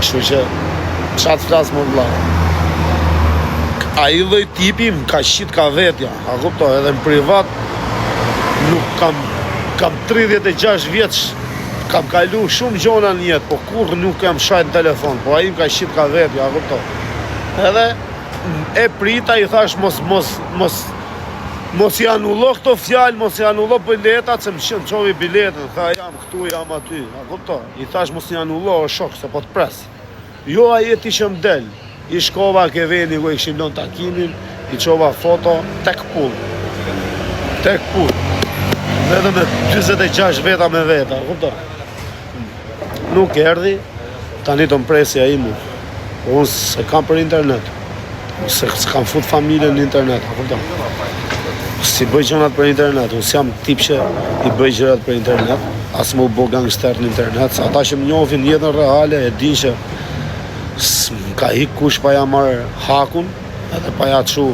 kështu që çat flas më vëlla. Ai lloj tipi më ka shit ka vetja, a kuptoj, edhe në privat nuk kam 36 vjeç, kam kalu shumë gjona në jetë, po kur nuk kam shajt në telefon, po ai më ka shit ka vetja, a kuptoj. Edhe e prita i thash mos i anullo këto fjalë, mos i anullo biletat, se më qovi biletën, tha jam këtu, jam aty, a kuptoj. I thash mos i anullo, o shok, se po të pres. Jo a jeti që më del, i shkova ke veni ku i këshim lon takimin, i qova foto, tek pull. Edhe me 26 veta me veta, kuptoj. Nuk erdi, tani të mpresja imu. Unë se kam për internet, se kam fut familjen në internet, kuptoj. Si bëj gjërat për internet, unë jam tip që i bëj gjërat për internet, as më u bë gangster në internet, sa ata që më njohin jetën reale e din që ka hik kush pa ja marrë hakun, edhe pa ja çu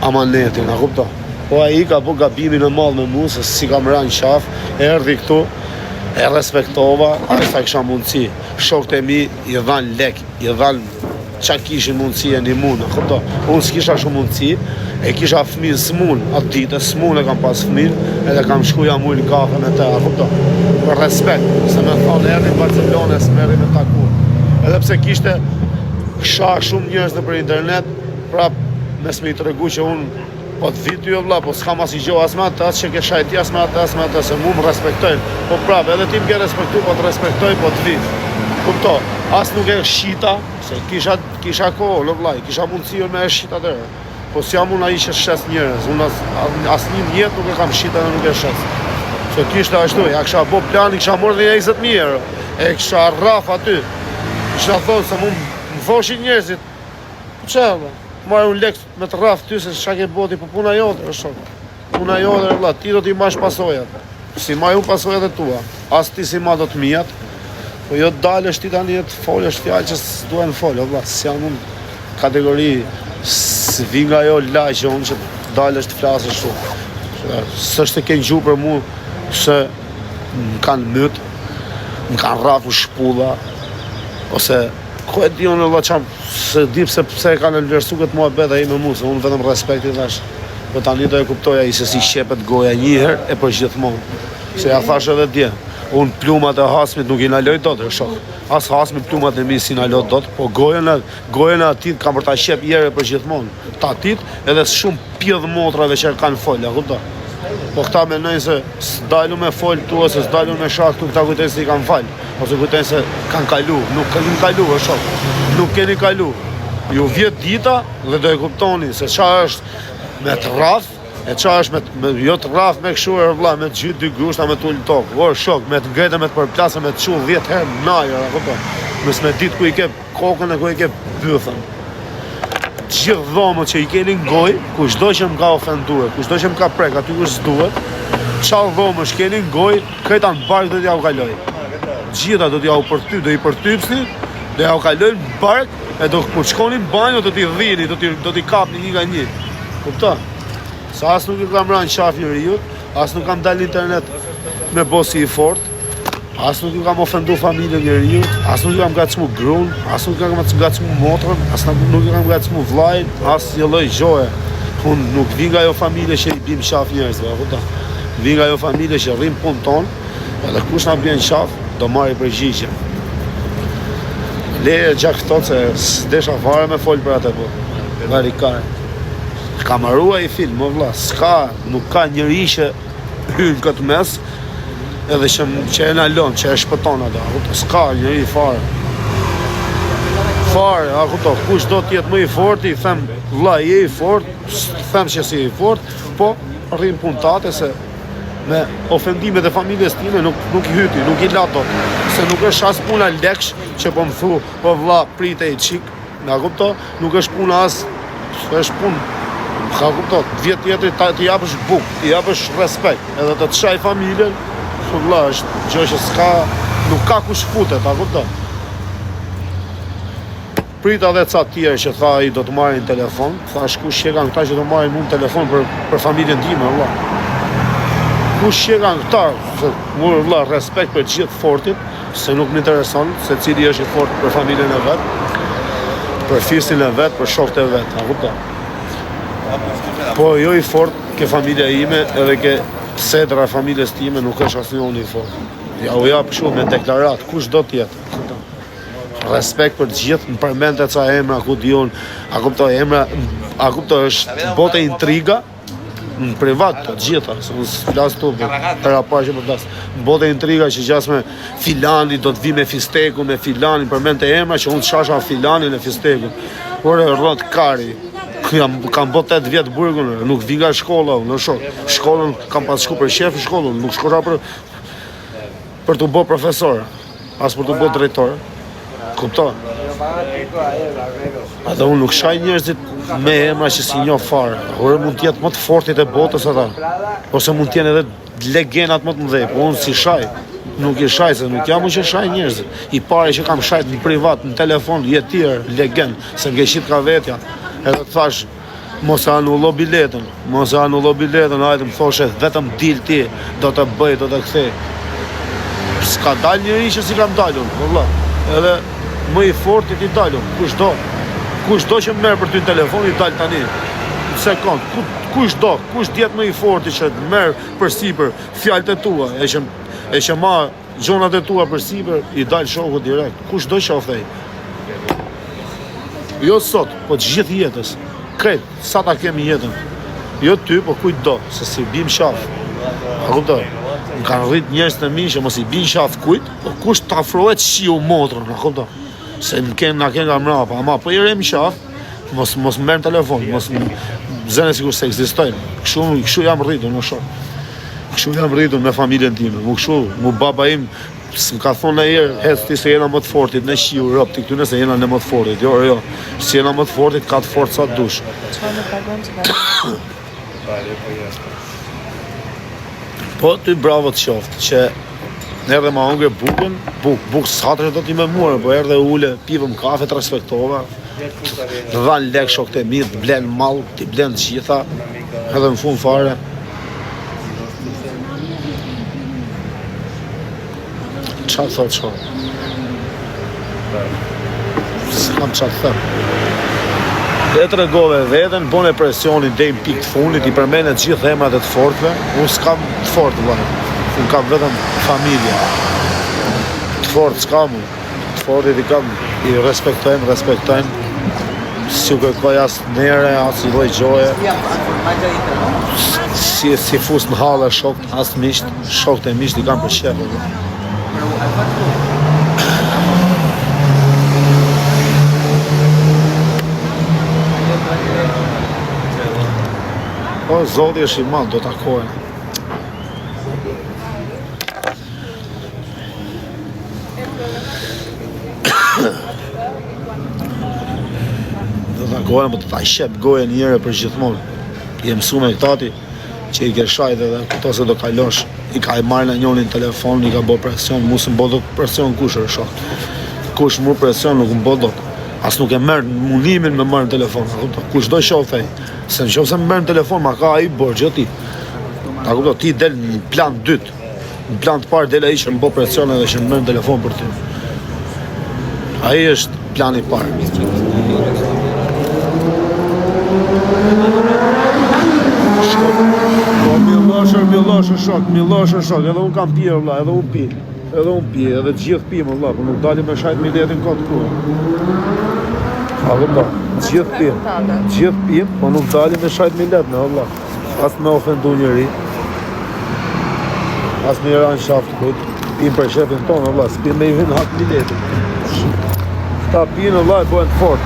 amanetin, a kupto? Po ai ka bu gabimin e madh me mua, se si kam rënë qaf, erdhi këtu, e respektova, sa kisha mundësi. Shokët e mi i dhan lek, i dhan qa kishin mundësi e një mund, a kupto? Unë s'kisha shumë mundësi, e kisha fëmin s'mun, atë ditë, s'mun e kam pas fëmin, edhe kam shku jam ujnë kafe me te, a kupto? Për respekt, se me thonë erdi Barcelona, s'meri me taku. Edhe pse kishte shah shumë njerëz në për internet, prap mes me i të regu që unë po të vitë jo vla, po s'kam as i gjo as me atë që ke shajti as me atë, se mu më respektojnë. Po prap, edhe ti më ke respektu, po të respektoj, po të vitë. Kupto, as nuk e shita, se kisha kohë, lo vla, kisha mundësi me e shita dhe. Po s'jam unë a i që shes njerëz, unë as një mjetë nuk e kam shita dhe nuk e shes. Se kishte ashtu, ja kisha bo plan, i kisha morë dhe 20.000 euro, e kisha rraf aty. Kisha thonë se më foshin njerëzit. Që, marrë unë lek me të rraf ty se qa ke boti, po puna jote, e shok. Puna jote, vla, ti do t'i mash pasojat. Si maj unë pasojat e tua. As ti si ma do t'mijat, po jo t'dalësh ti tani e t'folësh fjallë që s'duhen folë, vla, s'jam unë kategori, s'vi nga jo laqë unë që t'dalësh t'flasësh shumë. S'është e ke gju për mu se më kanë mytë, më kanë rafu shpulla, ose ko e di unë valla qam, se di pse e kanë lërsu këtë mua beta i me mu, se unë vetëm respekti thash, po tani do e kuptoja i se si shqepet goja njëherë e për gjithmonë, se ja thash edhe dje, unë plumat e Hasmit nuk i naloj dot, shok, as Hasmit plumat e mi si naloj dot, po gojen e atit kam për ta shqep jere për gjithmonë, ta atit edhe shumë pjedh motrave që kanë folja, kupto? Po këta menojnë se s'dalu me folë tu, ose s'dalu me shak tu, këta kujtojnë se i kanë falë, ose kujtojnë se kanë kalu, nuk kanë kalu, e shok, nuk keni kalu. Ju vjet dita dhe do e kuptoni se qa është me të rraf, e qa është jo të rraf me këshuar vla, me të gjithë dy grushta me t'ullë tokë, o shok, me të ngrejtë, me të përplasë, me të qullë 10 herë najër, e kupton, mësë me ditë ku i ke kokën e ku i ke bythën. Gjithë dhomët që i keni ngoj, kushdo që më ka ofendue, kushdo që më ka prek, aty kush s'duhet, qalë dhomët që keni ngoj, këta në bark do t'ja u kaloj. Gjitha do t'ja u përty, do i përtypsni, do t'ja u kaloj në bark, e do kur shkoni në banjo do t'i dhini, do t'i kapni një nga një. Kupta? Sa as nuk i kam ranë qaf njëriut, as nuk kam dalë internet me bosi i fort, as nuk ju kam ofendu familjen njeriut, as nuk ju kam gacmu grun, as nuk ju kam gacmu motrën, as nuk ju kam gacmu vlajn, as një lloj gjoje. Unë nuk vi nga jo familje që i bim qaf njerëzve, vi nga jo familje që rrim pun ton, edhe kush na bjen qaf, do marri përgjigje. Leje gjak këto se s'desha fare me fol për atë po. Varikare. Ka marrua i film, më vlla, s'ka, nuk ka njëri që hyn këtë mes, edhe që e nalon, që e shpëton ato, s'ka njëri fare. Fare, a kupto, kush do t'jetë më i fort, i them, vlla, je i fort, them që si i fort, po rrim puntate se me ofendimet e familjes time nuk i hyti, nuk i lato, se nuk është as puna leksh që po më thu, po vlla, prite i qik, na kupto, nuk është puna as, është punë, ka kupto, vjetë tjetëri t'i japësh buk, t'i japësh respekt, edhe të t'shaj familjen, vlla, është gjë që s'ka, nuk ka kush futet, ta kupto. Prita dhe ca tjerë që tha i do të marrin telefon, thash kush që kanë këta që do marrin unë telefon për familjen time, vlla. Kush që kanë këta, vlla, respekt për gjithë fortit, se nuk më intereson se cili është i fortë për familjen e vet, për fisin e vet, për shokët e vet, a kupton? Po jo i fortë ke familja ime edhe ke sedra familjes time nuk është asnjëri i fortë. Ja u jap kështu me deklarat, kush do të jetë. Respekt për të gjithë, më përmendte ca emra ku diun, a kuptoj emra, a kuptoj është botë intriga në privat të gjitha, se unë flas tu për apo që më flas. Botë intriga që gjas me filani do të vi me fistekun, me filanin, përmendte emra që unë çasha filanin e fistekun. Ore rrot kari. Kam bërë 8 vjet burgun, nuk vi nga shkolla, në shok. Shkollën kam pas shku për shef shkollën, nuk shkora për të bërë profesor, as për të bërë drejtor. Kupton? Edhe unë nuk shaj njerëzit me emra që si njoh fare. Ore mund të jetë më të fortit e botës ata. Ose mund të jenë edhe legendat më të mëdhej, po unë si shaj. Nuk i shaj, se nuk jam unë që shaj njerëzit. I pari që kam shajt në privat, në telefon, jetër, legend, se ngeshit ka vetja. Edhe të thash, mos e anullo biletën, hajde më thoshe, vetëm dil ti, do të bëj, do të kthej. S'ka dal njëri që si kam dalun, valla. Edhe më i fortit i dalun, kush do që merr për ty në telefon i dal tani. Në sekond, kush djet më i forti që merr përsipër fjalët e tua, e që ma gjonat e tua përsipër, i dal shoku direkt. Kush do që ofej. Jo sot, po të gjithë jetës. Krejt, sa ta kemi jetën. Jo ty, po kujt do, se si bim shaf. A kuptoj? Më kanë rrit njerëz të mi që mos i bin shaf kujt, po kush të afrohet shiu motrën, a kuptoj? Se na ken nga mrapa, ama po i rem shaf, mos më merr në telefon, mos zënë sikur se ekzistojnë. Kështu jam rritur në shok. Kështu jam rritur me familjen time. Mu baba im s'm ka thonë ndonjëherë, hec ti se jena më të fortit në shiu rob ti këtu nëse jena në më të fortit. Jo. Si jena më të fortit, ka të fortë sa dush. Çfarë do pagon që Po ty bravo të qoftë që erdhe ma hongre bukën, buk s'hatër do t'i me muarë, po erdhe ule, pivëm kafe, të respektova, të dhanë lek shokët e mirë, të blenë malë, t'i blenë gjitha, edhe në fund fare. Qa të thotë shokë? S'kam qa të thëmë. E të regove veten, bone presionin dej në pikë të fundit, i përmene gjithë emrat e të fortëve, unë s'kam të fortë, unë kam vetëm familje. Të fortë s'kam unë, të fortit i kam, i respektojnë, si u kërkoj asë nere, asë i doj gjoje, si fus në halë e shokët, asë misht, shokët e misht i kam për shqepë. Po, zoti është i madh, do takohen. Do takohen, po të ta shep gojen njëre për gjithmonë. I mësu me këtati që i ke shajt edhe këto se do kalosh. I ka i marrë në njënin telefon, i ka bo presion, mu së më bo do presion kush është shok. Kush mu presion nuk më bo do. As nuk e merë mundimin me marrë në telefon. Kush do shofej. Se në qofë se më merë në telefon, ma ka ai borgjë ti. Ta kupto, ti del në plan 2. Në plan të parë del ai që më bo presion edhe që më merë në telefon për ty. Ai është plani i parë. Milloshë shok, edhe unë kam pjerë vlla, edhe unë pi, edhe gjithë pi më vlla, po nuk dalim me shajt miletin këtë ku. A vëlla, gjithë pi, po nuk dalim me shajt milet me vlla. As me ofendu njëri, as me i ranë shaftë kujt, pim për shefin tonë vlla, s'pim me i vinë hak miletin. Ta pinë vlla e bojnë të fort.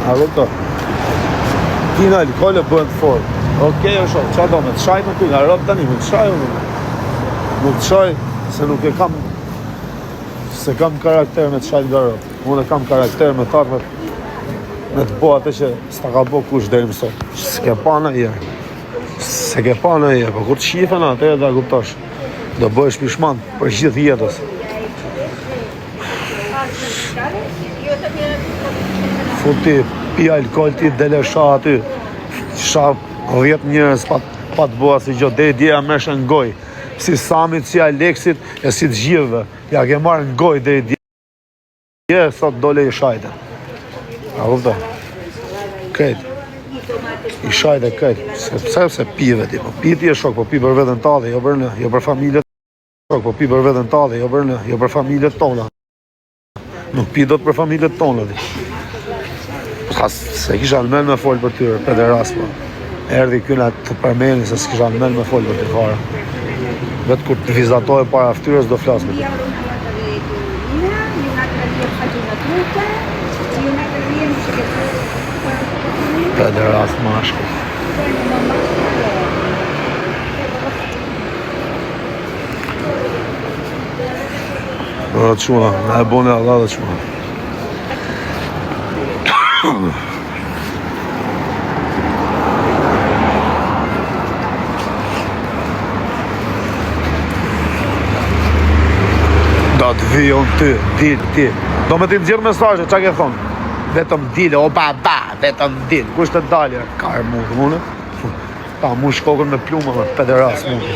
A vëlla, pina alkohol e bëhen të fort. Okej, o shok, qa do me të shaj në ty, nga rëp tani, me të shaj unë. Nuk të shaj, se nuk e kam, se kam karakter me të shaj nga rëp. Unë e kam karakter me thar me të bo atë që s'ta ka bo kush deri më sot. S'ke pa në je. Po kur të shifen atë e da kuptosh. Do bëhesh pishman për gjithë jetës. Futi, pi alkohol ti dele sha aty. Sha 10 njerëz pa pa të bua si gjë, deri djeja mërshë në goj, si Samit, si Aleksit, e si të gjithëve, ja ke marrë në goj, deri djeja, sot dole i shajte. A kupta? Këtë. I shajte këtë, sepse pive ti, po pi ti e shok, po pi për vetën tale, jo për familjet, po pi për vetën tale, jo për familjet tona. Nuk pi do të për familjet tona ti. Se kisha në men me folë për tyre, pederas, po. Erdi kyna të përmeni se s'kisha në men me folë për ty fare. Vetë kur të vizatoje para ftyrës do flasë me ty. Pederas mashko. Bërë të shuna, në e bone Allah dhe shuna. Da të vijon ty, ti. Do me ti nëzirë mesajë, qa ke thonë? Vetëm dile, o ba, vetëm dile. Kush të dalje? Kajë mundë, mune? Ta mu shkokën me plumë, me pederas mundë.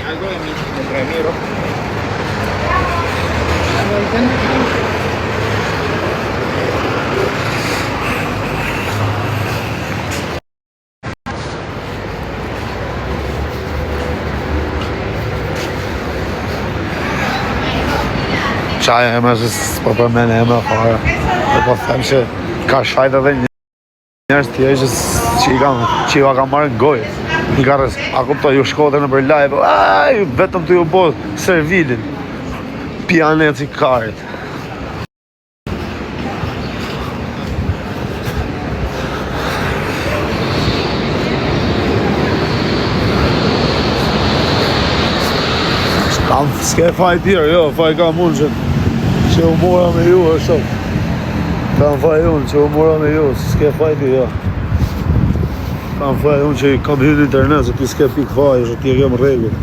Qaj e me që s'po përmene e me fare. Dhe po them që ka shajt edhe njerës tjerë që i ka marrë në gojë. I ka rës, a kupto, ju shkote në për live, vetëm të ju bo servilin. Pianet si karit. S'ke faj tjerë, jo, faj ka mund që u mora me ju, e shok. Kam faj unë që u mora me ju, s'ke faj tjerë, jo. Kam faj unë që kam hyrë në internet, se ti s'ke pik faj, që ti e kemë regull.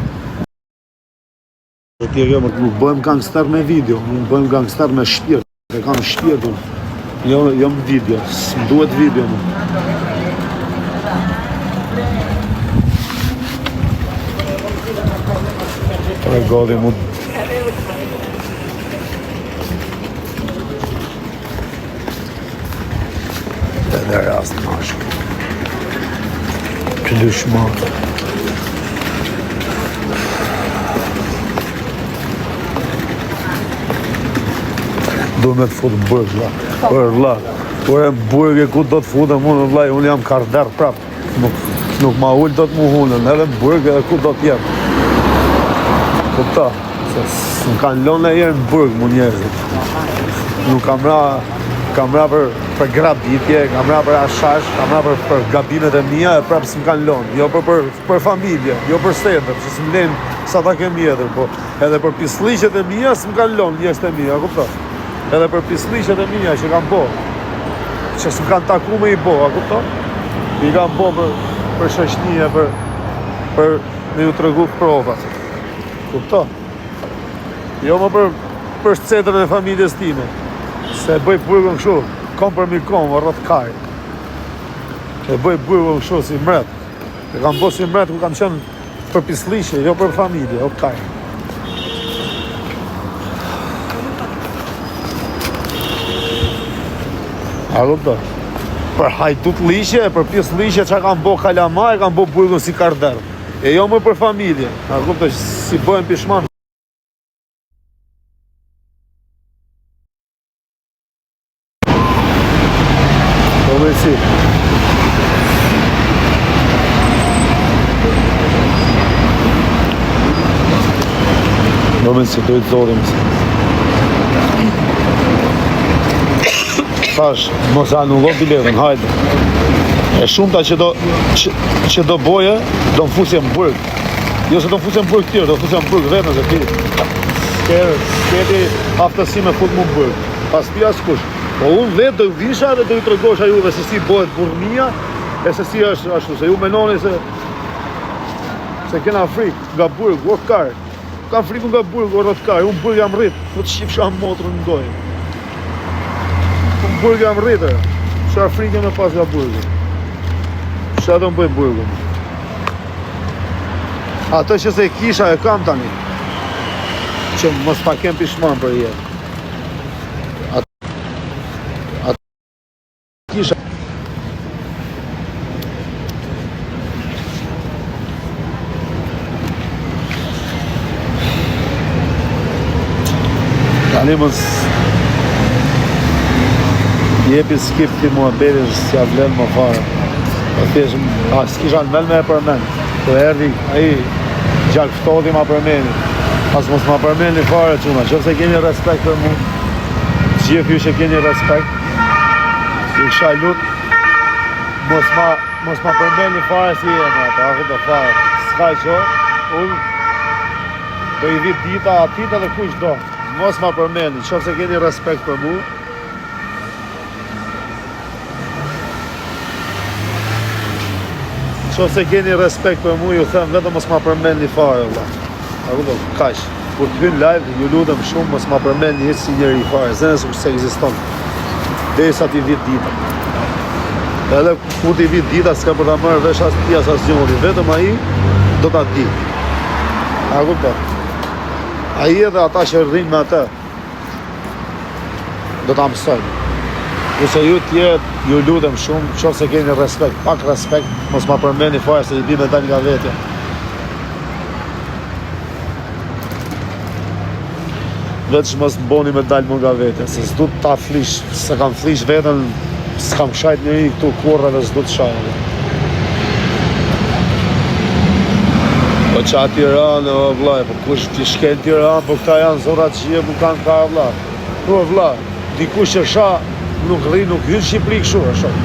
Nuk bëjmë gangster me video, nuk bëjmë gangster me shpirt. E kam shpirtun, jo më video, s'm duhet video më. Godi mu dhe rast mashkë të dëshmatë do me të futë burg la për la kur e burg e ku do të futë mundë la unë jam karder prap nuk ma ullë do të mu hunën edhe burg edhe ku do të jetë. Kupta, se më kanë lonë e jerë në burg mu njerëzit. Nuk kam ra për grabitje, kam ra për ashash, kam ra për gabimet e mija e prapë s'më kanë lonë. Jo për familje, jo për setër, që s'më lenë sa ta kem jetër, po edhe për pislishet e mija s'më kanë lonë njerëzit e mija, kupta. Edhe për pislishet e mija që kam bo, që s'më kanë taku me i bo, kupta. I kam bo për shëshnije, për me ju të regu provat. Kupto? Jo më për shcetër e familjes time. Se bëj burgën kështu, kom për mi kom, rrët kaj. E bëj burgën kështu si mret. E kam bo si mret ku kam qenë për pislishe, jo për familje, o kaj. A kupto? Për hajdut lishe, për pislishe që kam bo kalama, e kam bo burgën si karder. E jo më për familje, a kupto që si bëhen pishman. Do me si. Do me si, do i të zorim si. Thash, mos anullo biletën, hajde. E shumëta që do boje, do më fusje më burg. Jo se do më fusje më burg tjërë, do më fusje më burg vetën se ti. S'keti aftësi me fut më burg. Pas ti askush. Po unë vetë do visha dhe do i tregosha juve se si bëhet burmia e se si është ashtu. Se ju menoni se kena frikë nga burg, o karë. Kam friku nga burg, o rrët karë. Unë burg jam rritë, po të shqipësha motrën në dojë. Unë burg jam rritë, qa frikë me pas nga burgë. Qa do më bëj burgën? Ato që se kisha e kam tani. Që mos pa kem pishman për jetë. Ato kisha. Tani mos jepi skip ti mua beri s'ja vlen më fare. Po thjesht s'kisha në mel me e përmen. Po erdi ai gjak ftodi ma përmeni. As mos ma përmeni fare quna. Qëse keni respekt për mu, gjithë ju që keni respekt, ju kisha lut, mos ma përmeni fare si jemi ata, ako të fare. S'ka qo, unë do i vit dita atit edhe kush do. Mos ma përmeni, qëse keni respekt për mu, qëse keni respekt për mu, ju them vetëm mos ma përmeni fare, valla. Ako do, kash. Kur të hynë live, ju lutem shumë, mos ma përmeni hiç si njeri fare, zene se ekziston. Derisa t'i vit dita. Edhe kur t'i vit dita, s'ka për ta marrë vesh as ti as gjoni, vetëm ai do ta di. A kupton? Ai edhe ata që rrinë me atë do ta mësojnë. Nëse ju tjerët, ju lutem shumë, qofse keni respekt, pak respekt, mos ma përmeni fare se i bi me dal nga vetja. Veç mos më boni me dalë më nga vetja, se s'du ta flish, se kam flish vetën, s'kam shajt njëri këtu kurrave, s'du të shajt. Po qa Tiranë, o vlaj, po kush t'i shkel Tiranë, po këta janë zorat që je mu kanë ka vlaj. Po vlaj, dikush që sha, nuk rri, nuk hynë Shqipëri këshu, e shumë.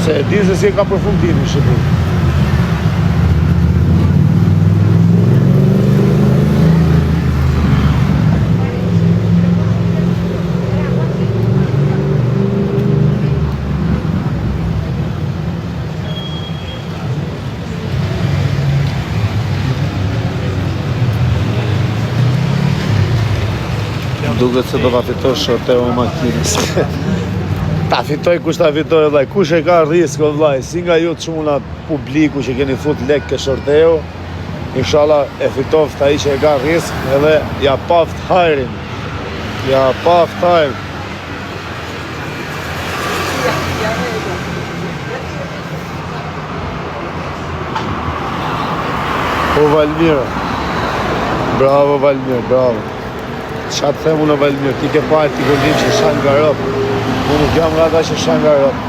Se e di se si e ka përfundim në Shqipëri. Duket se do ta fitoj shorteu me makinës. Ta fitoj kush ta fitoj vllai, kush e ka risk vllai, si nga ju të çuna publiku që keni fut lek ke shorteu, inshallah e fitoft ai që e ka risk edhe ja paft hajrin. Ja paft hajrin. O Valmira. Bravo Valmir, bravo. Qa të themu në Valmir, ti ke pajt, ti këndim që shanë nga rëpë. Unë nuk jam nga ta që shanë nga rëpë.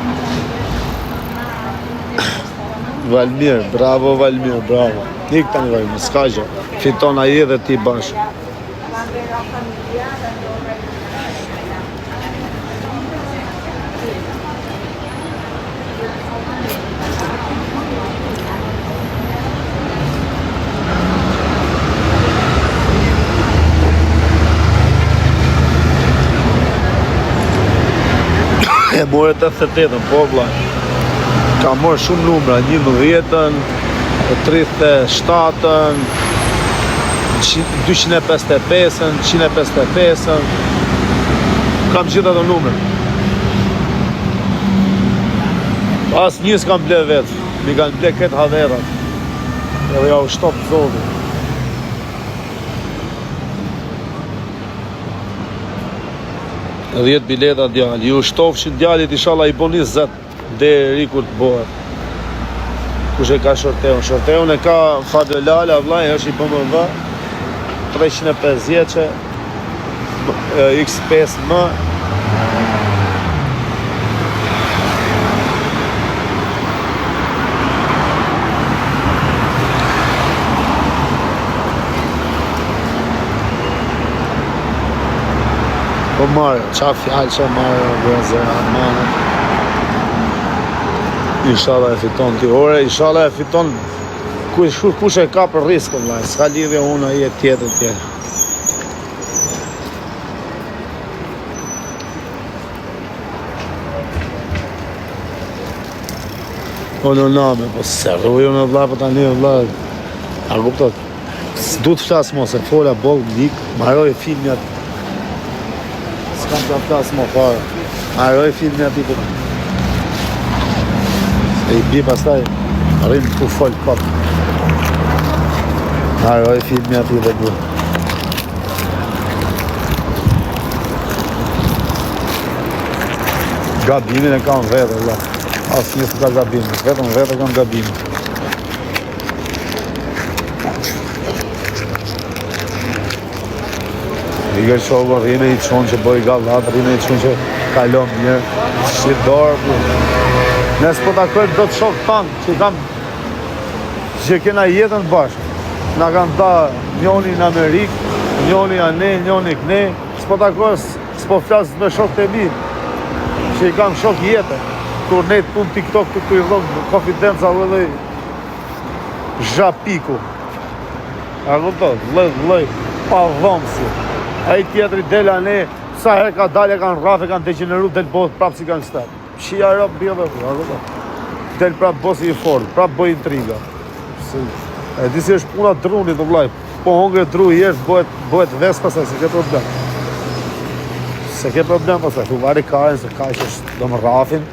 Valmir, bravo Valmir, bravo. Ik tani Valmir, s'ka gjë. Fiton aji dhe ti bashkë. E more 88-ën, po vlla. Ka morë shumë numra, 11-ën, 37-ën, 255-ën, 155-ën. Kam gjithë ato numra. As një s'kam ble vetë, mi kanë ble këtë haverat. Edhe ja u shtop zoti. Edhe 10 bileta djali, ju shtofshin djalit inshallah i boni 20 deri kur të bëhet. Kush e ka shorteun? Shorteun e ka Fadel Lala, vllai, është i BMW 350 X5M. Po marë, qa fjallë që marë vëzër Armanët. Inshallah e fiton ti ore, inshallah e fiton kush e ka për riskën, laj, s'ka lidhje unë a jetë tjetër. O në name, po se rruju në vla, po tani vla, a kuptot, s'du të flasë mo, se fola bol, nik, maroj filmi atë. S'kam të flasë mo fare, maroj filmi atë i të. E i bi pastaj, rrim ku fol kop. Haroj filmi ati dhe bu. Gabimin e kam vetë, Allah. Asë njësë ka gabimin, vetëm vetë kam gabimin. Iker Shogo rrine i qonë që bëj gallat, rrine i qonë që kalon mirë, shqidorë. Nes po takojmë do të shokë tanë që që kena jetën bashkë. Na kanë ta njoni në Amerikë, njoni a ne, njoni këne, s'po takojmë, s'po flasë me shokë të mi, që i kam shokë jetën. Turnet pun TikTok të i dhokë konfidenca dhe zhapiku. A këtët, lëj, pa dhomësi. A i tjetëri dela ne, sa herë ka dalje kanë rafe, kanë degeneru, del botë prapë si kanë shtetë. Shia rëpë bjeve, a këtët. Del prapë bosi i forë, prapë bëj intriga. E disi është puna drunit, o vlaj. Po hongre dru i është, bëhet ves pasaj, se ke problem. Se ke problem pasaj, tu vari kajnë, se kaj që është do më rafin,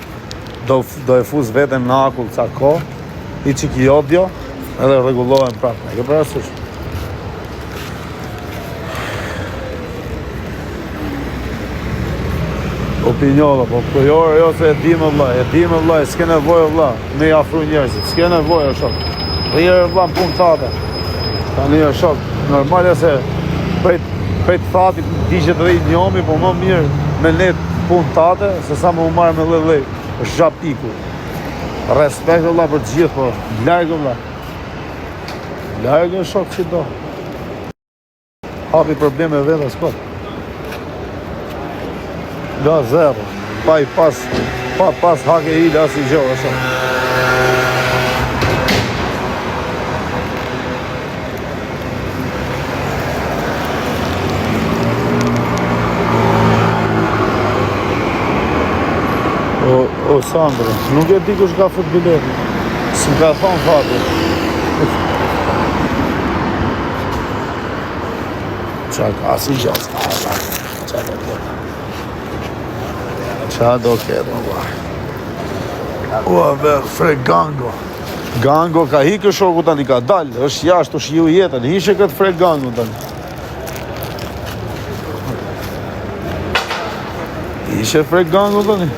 do e fuz vetën në akull ca ko, i qiki jodjo, edhe regullohen prapë. E ke përësysh. Opiniola, po këjore jo se e di me vlaj, s'ke nevojë vlaj, me i afru njerëzit, s'ke nevojë shok. Rjerë vlaj në punë tate, ta një shok, normal e se pejt thati digjet dhe i njomi, po më mirë me net punë tate, se sa më umarë me lej, është zhapiku. Respekt vlaj për gjithë, po lajgë vlaj. Lajgë shok që do. Hapi probleme vete, s'ko. Nga zero, pa pas hake i da si gjohë, shumë. O Sandro, nuk e di kush ka fut biletin, s'm ka thonë fati. Qa ka si gjohë, qa ka bërë. Qa do këtë, më ua be, frek Gango. Gango ka hikë shoku tani, ka dalë, është jashtë, është ju jetën, hishe këtë frek Gango tani. Ishe frek Gango tani.